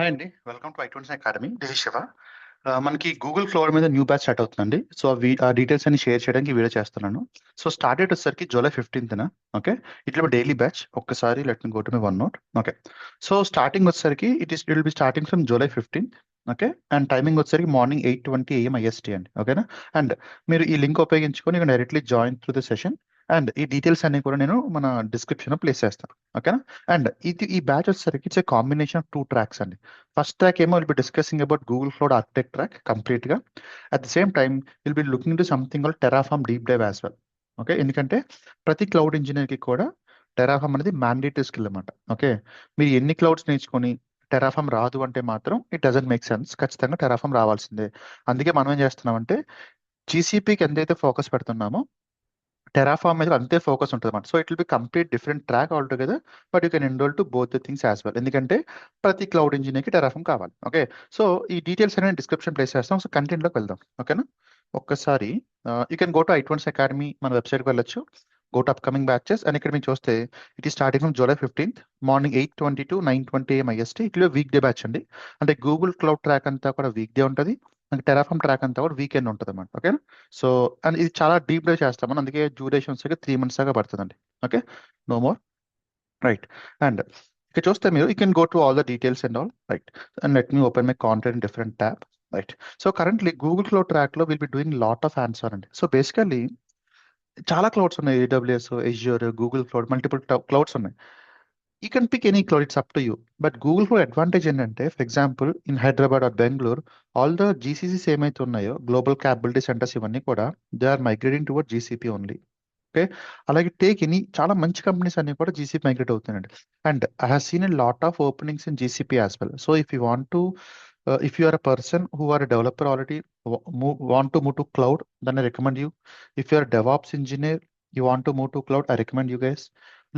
Hi అండి. Welcome to ఐట్వన్స్ academy. This is Shiva. మనకి గూగుల్ క్లౌడ్ మీద న్యూ బ్యాచ్ స్టార్ట్ అవుతుందండి. సో ఆ డీటెయిల్స్ అన్ని షేర్ చేయడానికి ఈ వీడియో చేస్తున్నాను. సో స్టార్ట్ డేట్ వచ్చేసరికి జూలై 15న. ఓకే, ఇట్లా డైలీ బ్యాచ్. ఒక్కసారి let me go to my OneNote. Okay, so starting వచ్చేసరికి it will be starting from July 15th. Okay, and timing వచ్చేసరికి మార్నింగ్ 8:20 AM IST అండి. ఓకేనా, and మీరు ఈ లింక్ ఉపయోగించుకొని directly join through the session. And ఈ details అన్ని కూడా నేను మన డిస్క్రిప్షన్ లో ప్లేస్ చేస్తాను. ఓకేనా, అండ్ ఈ బ్యాచ్ వచ్చేసరికి it's a combination of 2 tracks అండి. ఫస్ట్ ట్రాక్ ఏమో will be discussing about Google cloud architect track complete గా. At the same time will be looking to something call Terraform deep dive as well. Okay, ఎందుకంటే ప్రతి cloud engineer కి కూడా Terraform అనేది mandatory skill అన్నమాట. Okay, మీరు ఎన్ని clouds నేర్చుకొని టెరాఫామ్ రాదు అంటే మాత్రం ఇట్ డజంట్ మేక్ సెన్స్. ఖచ్చితంగా టెరాఫామ్ రావాల్సిందే. అందుకే మనం ఏం చేస్తున్నామంటే జీసీపీకి ఎంతైతే ఫోకస్ పెడుతున్నామో టెరాఫామ్ మీద అంతే ఫోకస్ ఉంటుంది అన్నమాట. So it will be complete different track all together, but you can enroll to both the things as well. ఎందుకంటే ప్రతి క్లౌడ్ ఇంజనీర్కి టెరాఫామ్ కావాలి. ఓకే, సో ఈ డీటెయిల్స్ అనేది డిస్క్రిప్షన్ ప్లేస్ చేస్తాం. సో కంటెంట్లోకి వెళ్దాం. ఓకేనా, ఒక్కసారి యూ కెన్ గో టు ఐట్వన్స్ అకాడమీ మన వెబ్సైట్కి వెళ్ళొచ్చు. Go to upcoming batches and ఇక్కడ మీరు చూస్తే ఇట్ ఈ starting from July 15th morning 8:20 to 9:20 AM IST. ఇట్లా వీక్ డే బ్యాచ్ అండి. అంటే గూగుల్ క్లౌడ్ ట్రాక్ అంతా కూడా వీక్ డే ఉంటుంది, టెరాఫామ్ ట్రాక్ అంతా కూడా వీకెండ్ ఉంటుంది అన్నమాట. ఓకేనా, సో అండ్ ఇది చాలా డీప్ డైవ్ చేస్తాం, అందుకే డ్యూరేషన్ 3 months దాకా పడుతుందండి. Okay, no more. Right, and ఇక్కడ చూస్తే మీరు you can go to all the details and all. Right, and let me open my content different tab. Right, so currently Google cloud track లో will be doing lot of answer అండి. So basically చాలా clouds ఉన్నాయి. AWS, Azure, గూగుల్ క్లౌడ్, multiple clouds ఉన్నాయి. You can pick any cloud, it's up to you. But Google cloud advantage ఏంటంటే, for example in Hyderabad or Bengaluru, all the GCCs ఏమైతే ఉన్నాయో global capability centres ఇవన్నీ కూడా they are migrating toward GCP only. Okay, అలాగే take any చాలా మంచి companies అన్ని కూడా జీసీపీ మైగ్రేట్ అవుతున్నాయండి. And I have seen a lot of openings in GCP as well. So if you want to if you are a person who are a developer already, want to move to cloud, then I recommend you. If you are a DevOps engineer, you want to move to cloud, I recommend you guys.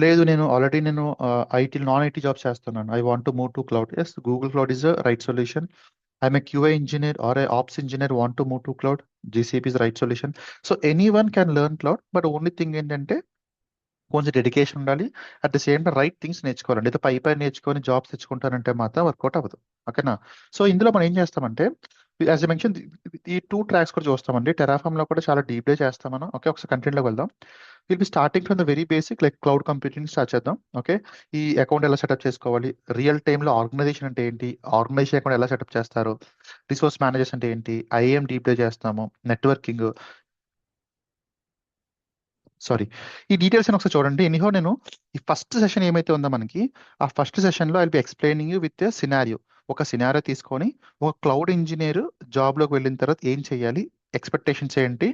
లేదు నేను already IT non IT jobs చేస్తున్నాను, I want to move to cloud, yes Google cloud is the right solution. I'm a QA engineer or a ops engineer want to move to cloud, GCP is the right solution. So anyone can learn cloud, but only thing ఏంటంటే కొంచెం dedication ఉండాలి. At the same time right things నేర్చుకోవాలండి. అయితే పై నేర్చుకొని jobs తెచ్చుకుంటానంటే మాత్రం work out అవ్వదు. ఓకేనా, so ఇందులో మనం ఏం చేస్తామంటే యాజ్ ఎ మెన్షన్ ఈ 2 tracks కూడా చూస్తామండి. టెరాఫామ్ లో కూడా చాలా డీప్ డే చేస్తాం మనం. ఓకే, ఒకసారి కంటెంట్ లోకి వెళ్దాం. Will be starting from the very basic like cloud computing start చేద్దాం. ఓకే, ఈ అకౌంట్ ఎలా సెటప్ చేసుకోవాలి, రియల్ టైమ్ లో ఆర్గనైజేషన్ అంటే ఏంటి, ఆర్గనైజేషన్ అకౌంట్ ఎలా సెటప్ చేస్తారు, రిసోర్స్ మేనేజర్స్ అంటే ఏంటి, IAM డీప్ డే చేస్తాము, నెట్వర్కింగ్. సారీ, ఈ డీటెయిల్స్ అని ఒకసారి చూడండి. ఎనీహో నేను ఈ ఫస్ట్ సెషన్ ఏమైతే ఉందో మనకి, ఆ ఫస్ట్ సెషన్ లో I B explaining you with scenario. ఒక సినారియో తీసుకొని ఒక క్లౌడ్ ఇంజనీర్ జాబ్ లోకి వెళ్ళిన తర్వాత ఏం చేయాలి, ఎక్స్పెక్టేషన్స్ ఏంటి,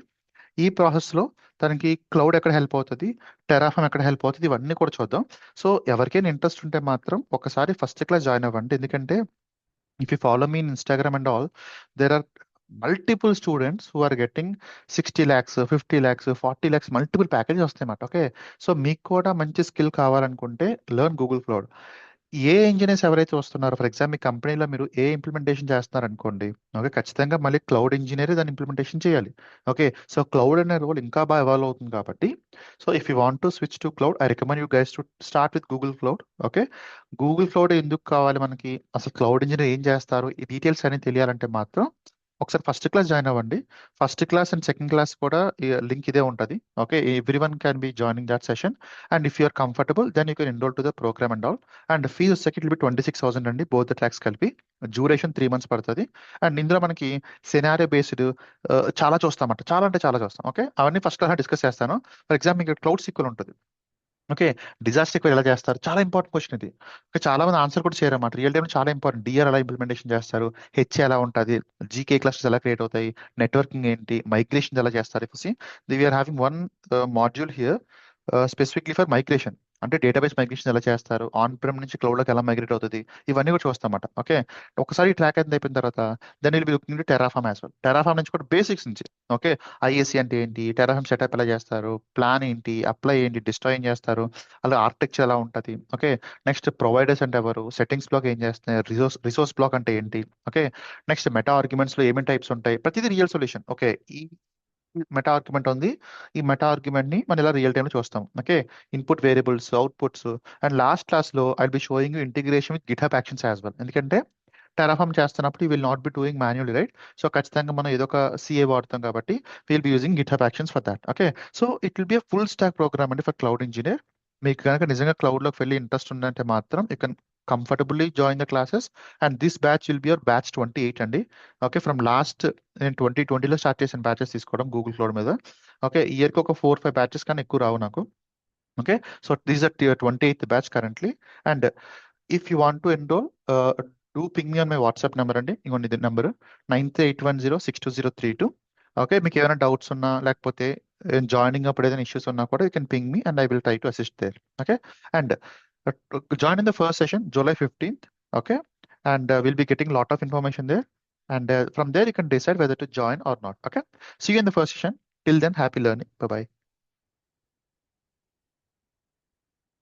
ఈ ప్రాసెస్ లో తనకి క్లౌడ్ ఎక్కడ హెల్ప్ అవుతుంది, టెరాఫామ్ ఎక్కడ హెల్ప్ అవుతుంది, ఇవన్నీ కూడా చూద్దాం. సో ఎవరికైనా ఇంట్రెస్ట్ ఉంటే మాత్రం ఒకసారి ఫస్ట్ క్లాస్ జాయిన్ అవ్వండి. ఎందుకంటే if you follow me in Instagram and all, there are multiple students who are getting 60 lakhs, 50 lakhs, 40 lakhs, multiple packages వస్తాయన్నమాట. ఓకే, సో మీకు కూడా మంచి స్కిల్ కావాలనుకుంటే లెర్న్ గూగుల్ క్లౌడ్. ఏ ఇంజనీర్స్ ఎవరైతే వస్తున్నారో, ఫర్ ఎగ్జాంపుల్ మీ కంపెనీలో మీరు ఏ ఇంప్లిమెంటేషన్ చేస్తున్నారు అనుకోండి, ఓకే, ఖచ్చితంగా మళ్ళీ క్లౌడ్ ఇంజనీర్ దాన్ని ఇంప్లిమెంటేషన్ చేయాలి. ఓకే, సో క్లౌడ్ అనే రోల్ ఇంకా బాగా ఎవాల్వ్ అవుతుంది కాబట్టి, so if you want to switch to cloud, I recommend you guys to start with Google cloud. Okay, Google cloud ఎందుకు కావాలి మనకి, అసలు క్లౌడ్ ఇంజనీర్ ఏం చేస్తారు, ఈ డీటెయిల్స్ అన్ని తెలియాలంటే మాత్రం ఒకసారి ఫస్ట్ క్లాస్ జాయిన్ అవ్వండి. First class and second class కూడా లింక్ ఇదే ఉంటుంది. Okay, everyone can be joining that session. And if you're comfortable then you can enroll to the program and all. And fees వచ్చేసి it will be 26,000 అండి, both the tracks కలిపి. Duration 3 months పడుతుంది. అండ్ ఇందులో మనకి scenario based చాలా చూస్తామంట, చాలా అంటే చాలా చూస్తాం. ఓకే, అవన్నీ ఫస్ట్ క్లాస్ డిస్కస్ చేస్తాను. ఫర్ ఎగ్జాంపుల్ ఇక్కడ క్లౌడ్ సీక్వెల్ ఉంటుంది. ఓకే, డిజాస్టర్ రికవరీ ఎలా చేస్తారు, చాలా ఇంపార్టెంట్ క్వశ్చన్ ఇది. ఓకే, చాలా మంది ఆన్సర్ కూడా చేయరు అన్నమాట. రియల్ టైం చాలా ఇంపార్టెంట్. DR ఎలా ఇంప్లిమెంటేషన్ చేస్తారు, ఎలా ఉంటుంది, GK క్లస్టర్స్ ఎలా క్రియేట్ అవుతాయి, నెట్వర్కింగ్ ఏంటి, మైగ్రేషన్ ఎలా చేస్తారు. We're having one module here specifically for migration. అంటే డేటాబేస్ మైగ్రేషన్ ఎలా చేస్తారు, ఆన్ ప్రెమ్ నుంచి క్లౌడ్ లోకి ఎలా మైగ్రేట్ అవుతుంది, ఇవన్నీ కూడా చూస్తామన్నమాట. ఓకే, ఒకసారి ట్రాక్ ఎంత అయిపోయిన తర్వాత then will be looking to Terraform as well. Terraform నుంచి కూడా బేసిక్స్ నుంచి. ఓకే, IAC అంటే ఏంటి, టెరాఫామ్ సెటప్ ఎలా చేస్తారు, ప్లాన్ ఏంటి, అప్లై ఏంటి, డిస్ట్రాయ్ ఏం చేస్తారు, అలా ఆర్కిటెక్చర్ ఎలా ఉంటుంది. ఓకే, నెక్స్ట్ ప్రొవైడర్స్ అంటే ఎవరు, సెట్టింగ్స్ బ్లాక్ ఏం చేస్తున్నారు, రిసోర్స్ బ్లాక్ అంటే ఏంటి. ఓకే, నెక్స్ట్ మెటా ఆర్గ్యుమెంట్స్ లో ఏమేమి టైప్స్ ఉంటాయి, ప్రతిదీ రియల్ సొల్యూషన్. ఓకే, ఈ మెటా ఆర్గ్యుమెంట్ ఉంది, ఈ మెటా ఆర్గ్యుమెంట్ ని మనం ఇలా రియల్ టైమ్ లో చూస్తాం. Okay, input variables, outputs. And last class లో I be showing integration with GitHub actions as well. ఎందుకంటే టెరాఫామ్ చేస్తున్నప్పుడు will not be doing manually, right? So ఖచ్చితంగా మనం ఏదో ఒక సిఏ వాడతాం కాబట్టి will be using GitHub actions for that. Okay, so it will be a full stack program అండి for cloud engineer. మీకు కనుక నిజంగా క్లౌడ్లోకి వెళ్ళి ఇంట్రెస్ట్ ఉందంటే మాత్రం you can comfortably join the classes. And this batch will be your batch 28 అండి. Okay, from last నేను 2020లో స్టార్ట్ చేసిన బ్యాచెస్ తీసుకోవడం గూగుల్ క్లౌడ్ మీద. ఓకే, ఇయర్కి ఒక 4-5 బ్యాచెస్ కానీ ఎక్కువ రావు నాకు. Okay, so these are 28th batch currently. And if you want to enroll, do ping me on my WhatsApp number అండి. ఇంకొన్ని ఇది నెంబర్ 9381062032. ఓకే, మీకు ఏమైనా డౌట్స్ ఉన్నా లేకపోతే జాయినింగ్ అప్పుడు ఏదైనా ఇష్యూస్ ఉన్నా కూడా you can ping me and I will try to assist there. Okay, and join in the first session July 15th. Okay, and we'll be getting a lot of information there, and from there you can decide whether to join or not. Okay, see you in the first session. Till then, happy learning. Bye bye.